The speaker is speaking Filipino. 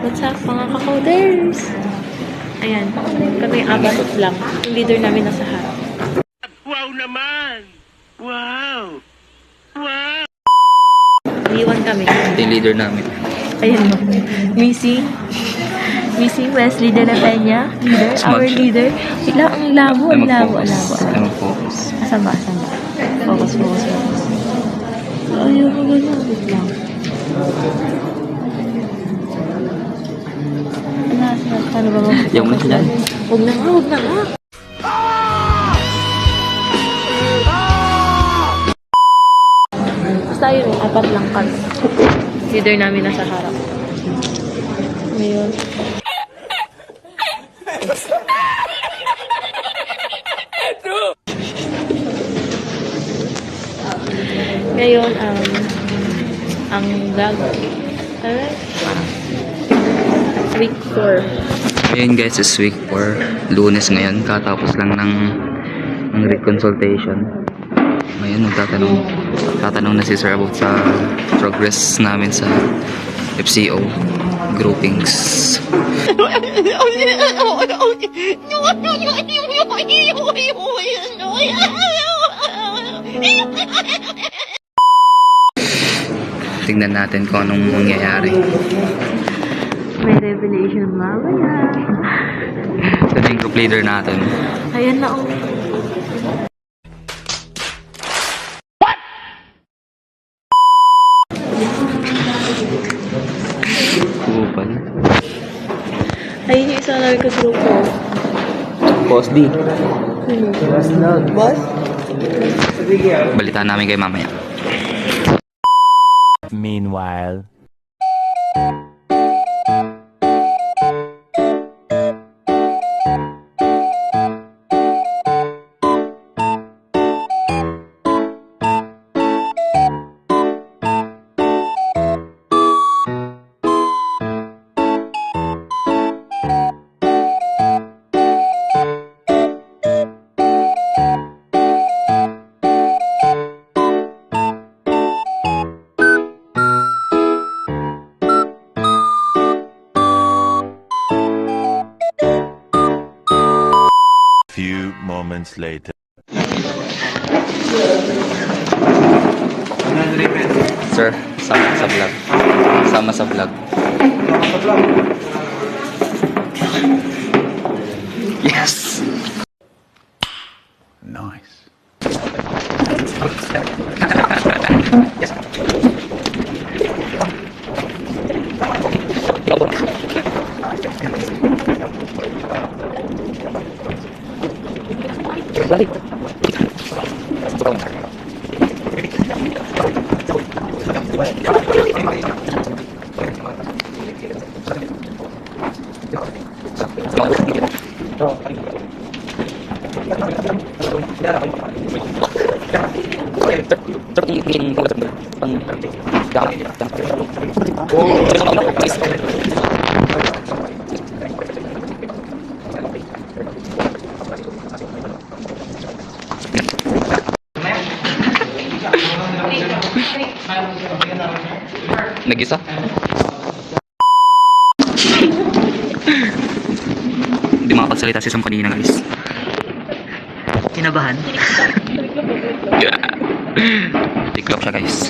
What's up mga kakoders? Ayan, kami apat lang. Yung leader namin nasa harap. Wow naman! Wow! Wow! Iiwan kami. Yung leader namin. Ayan mo. Missing Wesley de la Peña. Leader, our leader. Bigla ang labo. I'm focus. Asan ba? Focus. Ayaw ko gano'n. Wait lang. Paano ba mag-focus? Yung na dyan. Huwag na nga. Basta yun, apat lang kami. Leader namin nasa harap. Ngayon. Ngayon, ang vlog. Week 4. Ayun guys, is week 4. Lunes ngayon. Katapos lang ng reconsultation. Ngayon, tatanong na si Sir about sa progress namin sa FCO groupings. Tingnan natin kung anong mangyayari. May revelation mamaya. Ito na yung group leader natin. Ayan na Kupal. Ayun yung isa namin ka grupo. Boss D. Boss? Balitaan namin kay mamaya. Meanwhile... Few moments later. Sir, sama sa vlog. Sama sa vlog. Yes! Nice. Yes. Balik. Nag-isa? Hindi makapagsalita si Sam kanina guys. Kinabahan? Tiklop siya guys.